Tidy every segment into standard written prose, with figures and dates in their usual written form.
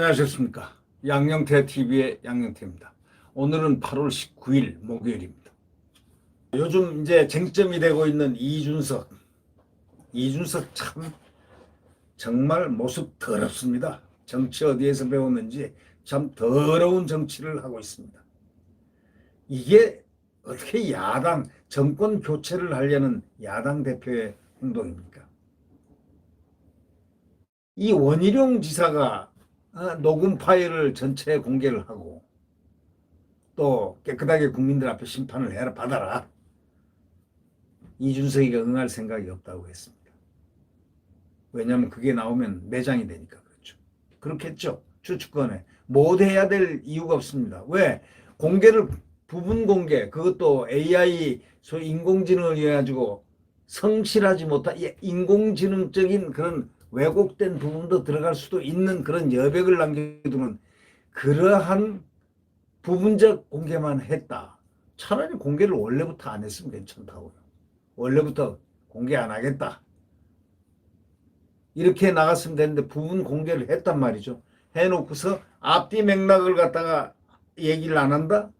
안녕하셨습니까? 양영태 TV의 양영태입니다. 오늘은 8월 19일 목요일입니다. 요즘 이제 쟁점이 되고 있는 이준석 참 정말 모습 더럽습니다. 정치 어디에서 배웠는지 참 더러운 정치를 하고 있습니다. 이게 어떻게 야당 정권 교체를 하려는 야당 대표의 행동입니까? 이 원희룡 지사가 녹음 파일을 전체 공개를 하고 또 깨끗하게 국민들 앞에 심판을 해라 받아라. 이준석이가 응할 생각이 없다고 했습니다. 왜냐하면 그게 나오면 매장이 되니까 그렇죠. 그렇겠죠. 추측권에 못해야 될 이유가 없습니다. 왜? 공개를 부분 공개 그것도 AI 소위 인공지능을 이용해 가지고 성실하지 못한 인공지능적인 그런 왜곡된 부분도 들어갈 수도 있는 그런 여백을 남겨두는 그러한 부분적 공개만 했다. 차라리 공개를 원래부터 안 했으면 괜찮다고요. 원래부터 공개 안 하겠다. 이렇게 나갔으면 되는데 부분 공개를 했단 말이죠. 해놓고서 앞뒤 맥락을 갖다가 얘기를 안 한다?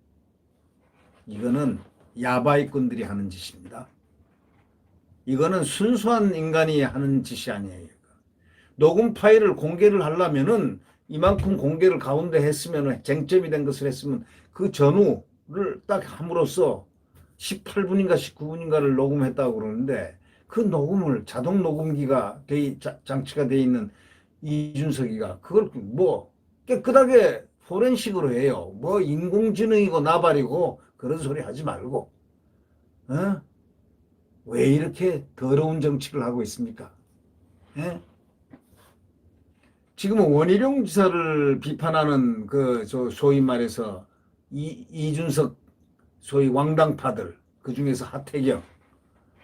이거는 야바이꾼들이 하는 짓입니다. 이거는 순수한 인간이 하는 짓이 아니에요. 녹음 파일을 공개를 하려면은 이만큼 공개를 가운데 했으면 쟁점이 된 것을 했으면 그 전후를 딱 함으로써 18분인가 19분인가를 녹음했다고 그러는데 그 녹음을 자동 녹음기가 장치가 돼 있는 이준석이가 그걸 뭐 깨끗하게 포렌식으로 해요. 뭐 인공지능이고 나발이고 그런 소리 하지 말고 어? 왜 이렇게 더러운 정치를 하고 있습니까? 예? 지금은 원희룡 지사를 비판하는 소위 말해서 이준석 소위 왕당파들 그 중에서 하태경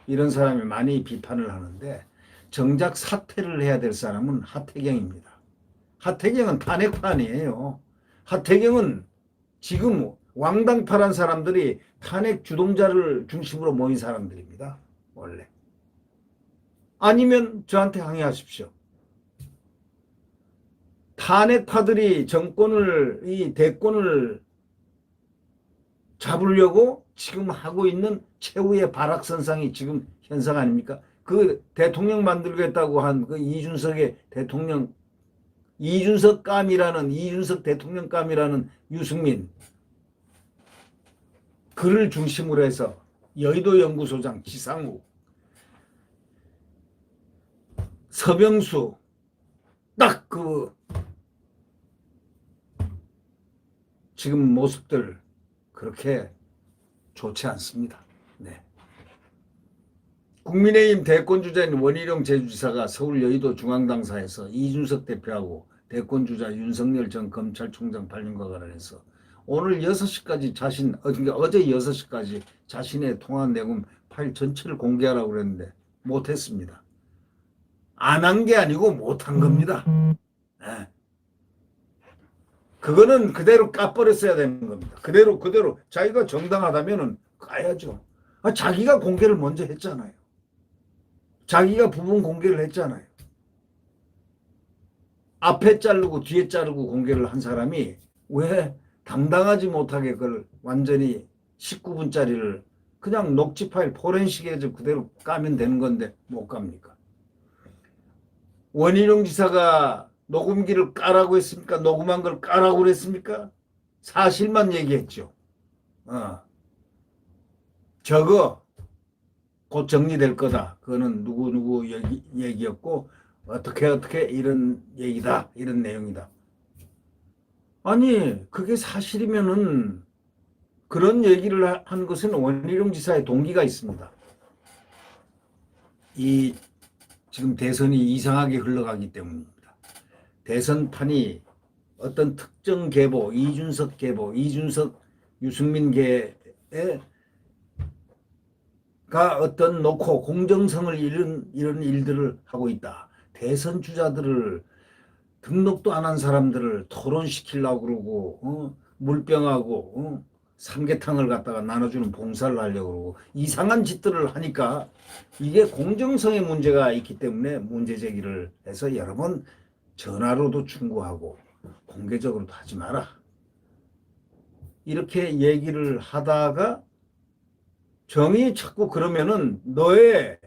이런 사람이 많이 비판을 하는데 정작 사퇴를 해야 될 사람은 하태경입니다. 하태경은 탄핵판이에요. 하태경은 지금 왕당파란 사람들이 탄핵 주동자를 중심으로 모인 사람들입니다. 원래. 아니면 저한테 항의하십시오. 탄핵파들이 이 대권을 잡으려고 지금 하고 있는 최후의 발악선상이 지금 현상 아닙니까? 그 대통령 만들겠다고 한 그 이준석 대통령감이라는 유승민 그를 중심으로 해서 여의도 연구소장 지상욱 서병수 딱 지금 모습들 그렇게 좋지 않습니다. 네. 국민의힘 대권주자인 원희룡 제주지사가 서울 여의도 중앙당사에서 이준석 대표하고 대권주자 윤석열 전 검찰총장 발령과 관련해서 오늘 6시까지 어제 6시까지 자신의 통화 내용 파일 전체를 공개하라고 그랬는데 못했습니다. 안 한 게 아니고 못한 겁니다. 네. 그거는 그대로 까버렸어야 되는 겁니다. 그대로 자기가 정당하다면은 가야죠. 자기가 공개를 먼저 했잖아요. 자기가 부분 공개를 했잖아요. 앞에 자르고 뒤에 자르고 공개를 한 사람이 왜 당당하지 못하게 그걸 완전히 19분짜리를 그냥 녹취 파일 포렌식에서 그대로 까면 되는 건데 못 갑니까? 원희룡 지사가 녹음기를 까라고 했습니까? 녹음한 걸 까라고 그랬습니까? 사실만 얘기했죠. 저거 곧 정리될 거다. 그거는 누구 얘기였고 어떻게 이런 얘기다. 이런 내용이다. 아니 그게 사실이면은 그런 얘기를 한 것은 원희룡 지사의 동기가 있습니다. 지금 대선이 이상하게 흘러가기 때문입니다. 대선판이 어떤 특정 계보, 이준석 계보, 유승민 계가 어떤 놓고 공정성을 잃은 이런 일들을 하고 있다. 대선 주자들을 등록도 안 한 사람들을 토론시키려고 그러고 물병하고 삼계탕을 갖다가 나눠주는 봉사를 하려고 그러고 이상한 짓들을 하니까 이게 공정성의 문제가 있기 때문에 문제 제기를 해서 여러 번 전화로도 충고하고 공개적으로도 하지 마라. 이렇게 얘기를 하다가 정이 자꾸 그러면은 너의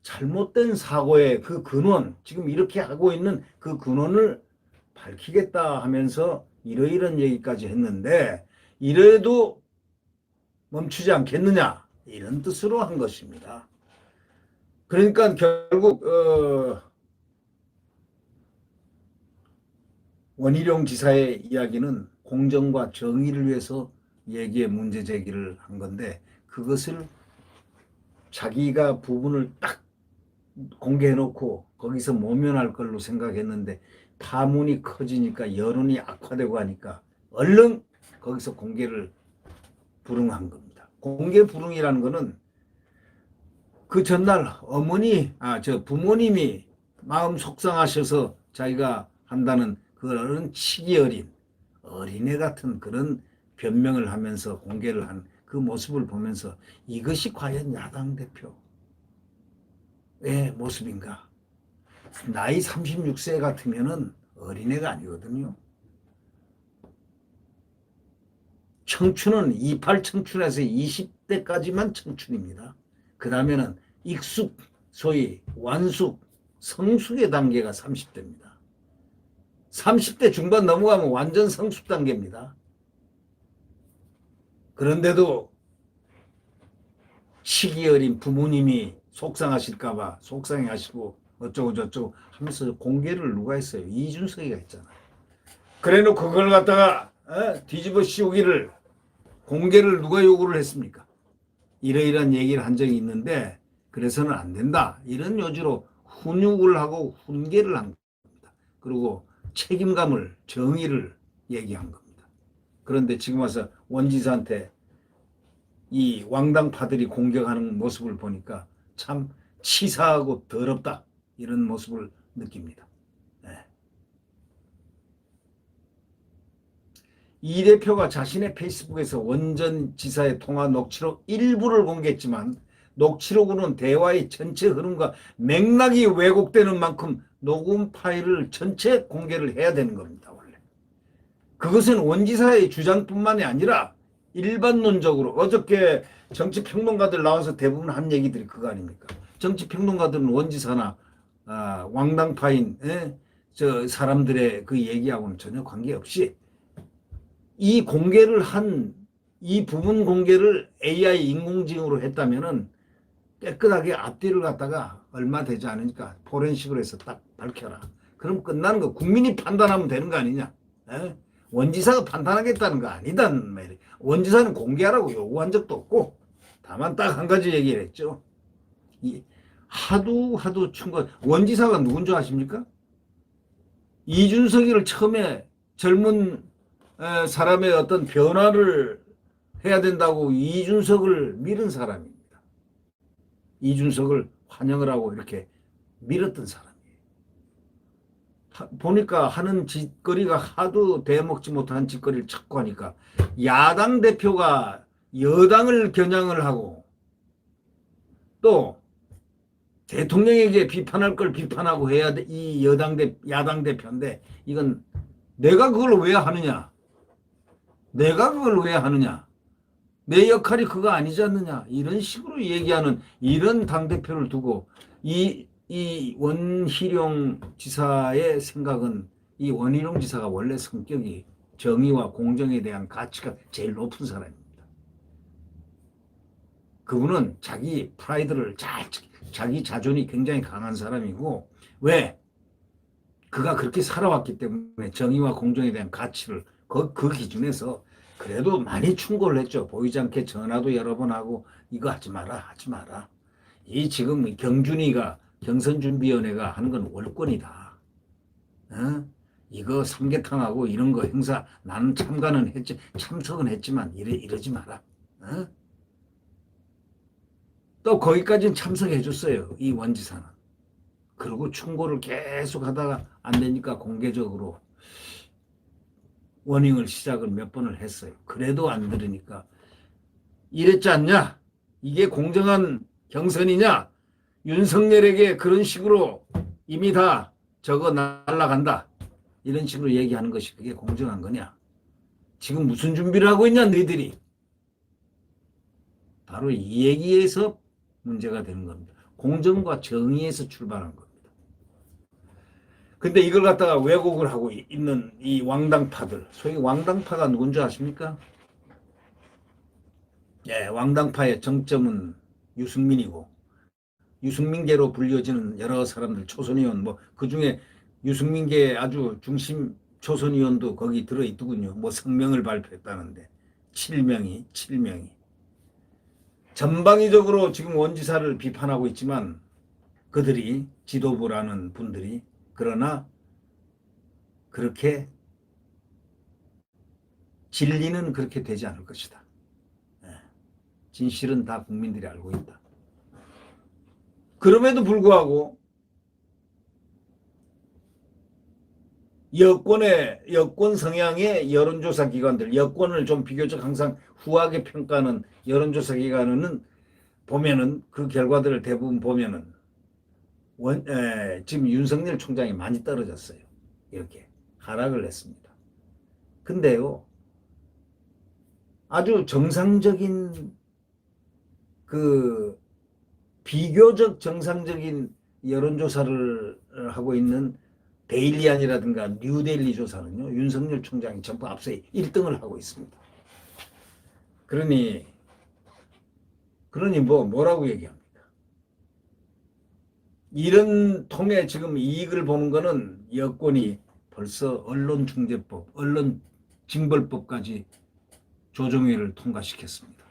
잘못된 사고의 그 근원, 지금 이렇게 하고 있는 그 근원을 밝히겠다 하면서 이러이런 얘기까지 했는데 이래도 멈추지 않겠느냐 이런 뜻으로 한 것입니다. 그러니까 결국 원희룡 지사의 이야기는 공정과 정의를 위해서 얘기의 문제 제기를 한 건데 그것을 자기가 부분을 딱 공개해놓고 거기서 모면할 걸로 생각했는데 파문이 커지니까 여론이 악화되고 하니까 얼른 거기서 공개를 불응한 겁니다. 공개 불응이라는 거는 그 전날 부모님이 마음 속상하셔서 자기가 한다는 그런 치기 어린 어린애 같은 그런 변명을 하면서 공개를 한 그 모습을 보면서 이것이 과연 야당 대표의 모습인가? 나이 36세 같으면은 어린애가 아니거든요. 청춘은 28 청춘에서 20대까지만 청춘입니다. 그 다음에는 익숙, 소위 완숙, 성숙의 단계가 30대입니다. 30대 중반 넘어가면 완전 성숙 단계입니다. 그런데도 시기 어린 부모님이 속상하실까봐 속상해 하시고 어쩌고 저쩌고 하면서 공개를 누가 했어요? 이준석이가 했잖아요. 그래 놓고 그걸 갖다가 뒤집어 씌우기를 공개를 누가 요구를 했습니까? 이러이러한 얘기를 한 적이 있는데 그래서는 안 된다. 이런 요지로 훈육을 하고 훈계를 한 겁니다. 그리고 책임감을 정의를 얘기한 겁니다. 그런데 지금 와서 원지사한테 이 왕당파들이 공격하는 모습을 보니까 참 치사하고 더럽다 이런 모습을 느낍니다. 네. 이 대표가 자신의 페이스북에서 원전 지사의 통화 녹취록 일부를 공개했지만 녹취록으로는 대화의 전체 흐름과 맥락이 왜곡되는 만큼 녹음 파일을 전체 공개를 해야 되는 겁니다. 원래 그것은 원지사의 주장뿐만이 아니라 일반론적으로 어저께 정치평론가들 나와서 대부분 한 얘기들이 그거 아닙니까? 정치평론가들은 원지사나 왕당파인 저 사람들의 그 얘기하고는 전혀 관계없이 이 공개를 이 부분 공개를 AI 인공지능으로 했다면은 깨끗하게 앞뒤를 갖다가 얼마 되지 않으니까 포렌식으로 해서 딱 밝혀라. 그럼 끝나는 거 국민이 판단하면 되는 거 아니냐? 에? 원지사가 판단하겠다는 거 아니단 말이에요. 원지사는 공개하라고 요구한 적도 없고 다만 딱 한 가지 얘기를 했죠. 하도 충고 원지사가 누군 줄 아십니까? 이준석이를 처음에 젊은 사람의 어떤 변화를 해야 된다고 이준석을 밀은 사람입니다. 이준석을 환영을 하고 이렇게 밀었던 사람이에요. 보니까 하는 짓거리가 하도 대먹지 못한 짓거리를 찾고 하니까 야당 대표가 여당을 겨냥을 하고 또 대통령에게 비판할 걸 비판하고 해야 돼. 이 야당 대표인데 이건 내가 그걸 왜 하느냐? 내가 그걸 왜 하느냐? 내 역할이 그거 아니지 않느냐? 이런 식으로 얘기하는 이런 당대표를 두고 이 원희룡 지사의 생각은 이 원희룡 지사가 원래 성격이 정의와 공정에 대한 가치가 제일 높은 사람입니다. 그분은 자기 프라이드를 자기 자존이 굉장히 강한 사람이고 왜? 그가 그렇게 살아왔기 때문에 정의와 공정에 대한 가치를 그 기준에서 그래도 많이 충고를 했죠. 보이지 않게 전화도 여러 번 하고 이거 하지 마라. 이 지금 경선준비위원회가 하는 건 월권이다. 이거 삼계탕하고 이런 거 행사 나는 참석은 했지만 이러지 마라. 또 거기까지는 참석해 줬어요. 이 원지사는. 그리고 충고를 계속 하다가 안 되니까 공개적으로 워닝을 시작을 몇 번을 했어요. 그래도 안 들으니까 이랬지 않냐? 이게 공정한 경선이냐? 윤석열에게 그런 식으로 이미 다 저거 날라간다. 이런 식으로 얘기하는 것이 그게 공정한 거냐? 지금 무슨 준비를 하고 있냐 너희들이? 바로 이 얘기에서 문제가 되는 겁니다. 공정과 정의에서 출발한 겁니다. 근데 이걸 갖다가 왜곡을 하고 있는 이 왕당파들, 소위 왕당파가 누군지 아십니까? 예, 왕당파의 정점은 유승민이고, 유승민계로 불려지는 여러 사람들, 초선의원, 뭐, 그 중에 유승민계 아주 중심 초선의원도 거기 들어있더군요. 뭐 성명을 발표했다는데. 7명이. 전방위적으로 지금 원지사를 비판하고 있지만, 그들이, 지도부라는 분들이, 그러나, 그렇게, 진리는 그렇게 되지 않을 것이다. 진실은 다 국민들이 알고 있다. 그럼에도 불구하고 여권 성향의 여론조사 기관들, 여권을 좀 비교적 항상 후하게 평가하는 여론조사 기관은 보면은 그 결과들을 대부분 보면은 지금 윤석열 총장이 많이 떨어졌어요. 이렇게 하락을 했습니다. 근데요, 아주 정상적인 그 비교적 정상적인 여론조사를 하고 있는 데일리안이라든가 뉴데일리 조사는요, 윤석열 총장이 전부 앞서 1등을 하고 있습니다. 그러니 뭐라고 얘기합니까? 이런 통해 지금 이익을 보는 거는 여권이 벌써 언론중재법, 언론징벌법까지 조정위를 통과시켰습니다.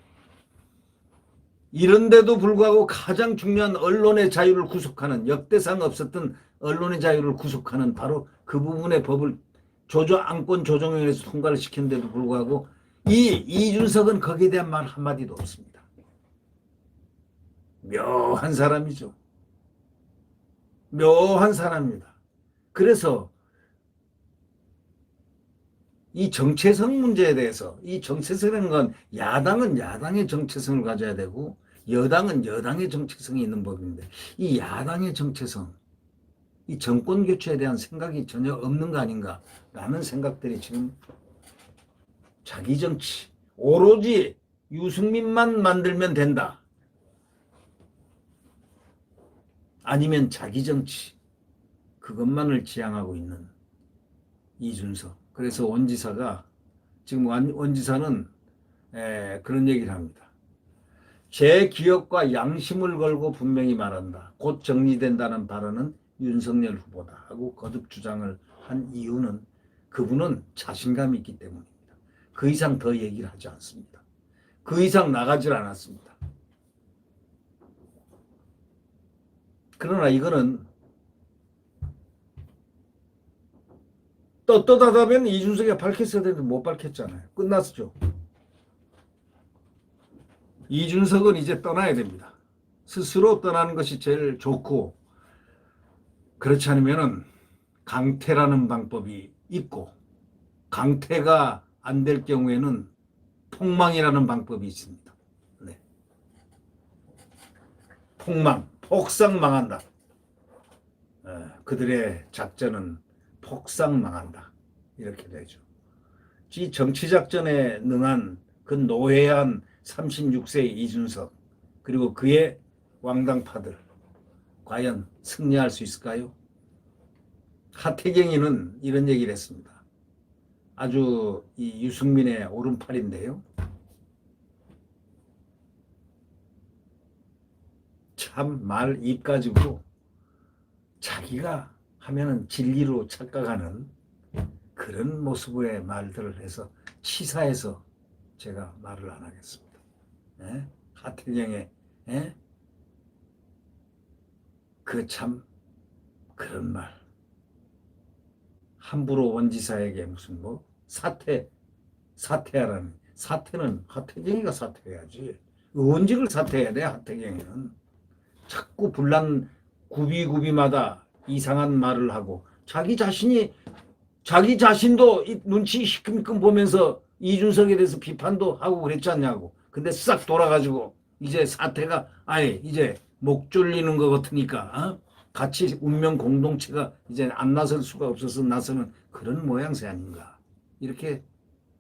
이런데도 불구하고 가장 중요한 언론의 자유를 구속하는, 역대상 없었던 언론의 자유를 구속하는 바로 그 부분의 법을 안건 조정위원회에서 통과를 시켰는데도 불구하고 이준석은 거기에 대한 말 한마디도 없습니다. 묘한 사람이죠. 묘한 사람입니다. 그래서 이 정체성 문제에 대해서, 이 정체성이라는 건 야당은 야당의 정체성을 가져야 되고 여당은 여당의 정체성이 있는 법인데, 이 야당의 정체성, 이 정권 교체에 대한 생각이 전혀 없는 거 아닌가라는 생각들이 지금 자기 정치, 오로지 유승민만 만들면 된다. 아니면 자기 정치, 그것만을 지향하고 있는 이준석. 그래서 원지사가, 지금 원지사는 그런 얘기를 합니다. 제 기억과 양심을 걸고 분명히 말한다. 곧 정리된다는 발언은 윤석열 후보다 하고 거듭 주장을 한 이유는 그분은 자신감이 있기 때문입니다. 그 이상 더 얘기를 하지 않습니다. 그 이상 나가질 않았습니다. 그러나 이거는 떳떳하다면 이준석이 밝혔어야 되는데 못 밝혔잖아요. 끝났죠. 이준석은 이제 떠나야 됩니다. 스스로 떠나는 것이 제일 좋고, 그렇지 않으면 강퇴라는 방법이 있고, 강퇴가 안 될 경우에는 폭망이라는 방법이 있습니다. 네. 폭삭 망한다. 그들의 작전은 폭삭 망한다. 이렇게 되죠. 이 정치작전에 능한 그 노회한 36세의 이준석, 그리고 그의 왕당파들, 과연 승리할 수 있을까요? 하태경이는 이런 얘기를 했습니다. 아주 이 유승민의 오른팔인데요. 참 말 입 가지고 자기가 하면은 진리로 착각하는 그런 모습의 말들을 해서 치사해서 제가 말을 안 하겠습니다. 하태경의 그 참 그런 말, 함부로 원지사에게 무슨 뭐 사퇴하라는, 사퇴는 하태경이가 사퇴해야지. 의원직을 사퇴해야 돼. 하태경이는 자꾸 분란 구비마다 이상한 말을 하고, 자기 자신도 눈치 시큼큼 보면서 이준석에 대해서 비판도 하고 그랬지 않냐고. 근데 싹 돌아가지고 이제 사태가 아예 이제 목 졸리는 것 같으니까 같이 운명 공동체가 이제 안 나설 수가 없어서 나서는 그런 모양새 아닌가. 이렇게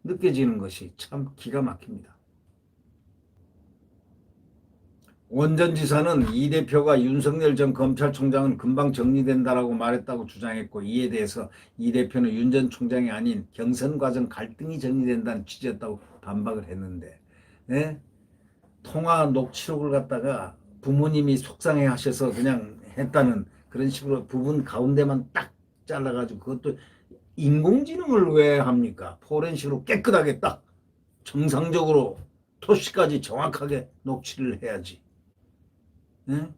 느껴지는 것이 참 기가 막힙니다. 원전지사는 이 대표가 윤석열 전 검찰총장은 금방 정리된다라고 말했다고 주장했고, 이에 대해서 이 대표는 윤 전 총장이 아닌 경선 과정 갈등이 정리된다는 취지였다고 반박을 했는데, 네? 통화 녹취록을 갖다가 부모님이 속상해 하셔서 그냥 했다는 그런 식으로 부분 가운데만 딱 잘라가지고, 그것도 인공지능을 왜 합니까? 포렌식으로 깨끗하게 딱 정상적으로 토시까지 정확하게 녹취를 해야지. 네?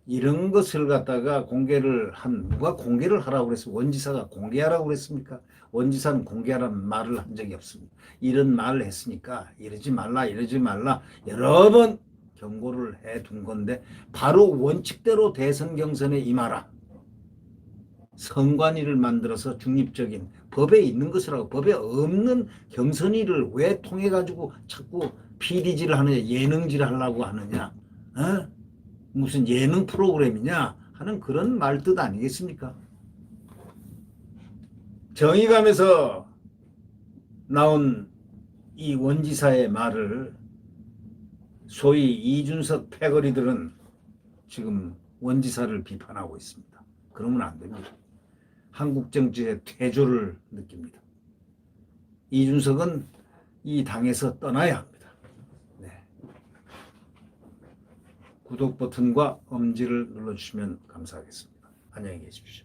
이런 것을 갖다가 누가 공개를 하라고 그랬어? 원지사가 공개하라고 그랬습니까? 원지사는 공개하라는 말을 한 적이 없습니다. 이런 말을 했으니까 이러지 말라, 이러지 말라 여러 번 경고를 해 둔 건데, 바로 원칙대로 대선 경선에 임하라. 선관위를 만들어서 중립적인 법에 있는 것을 하고, 법에 없는 경선위를 왜 통해 가지고 자꾸 PD질을 하느냐, 예능질을 하려고 하느냐, 어? 무슨 예능 프로그램이냐 하는 그런 말뜻 아니겠습니까? 정의감에서 나온 이 원지사의 말을 소위 이준석 패거리들은 지금 원지사를 비판하고 있습니다. 그러면 안 됩니다. 한국 정치의 퇴조를 느낍니다. 이준석은 이 당에서 떠나야 합니다. 네. 구독 버튼과 엄지를 눌러주시면 감사하겠습니다. 안녕히 계십시오.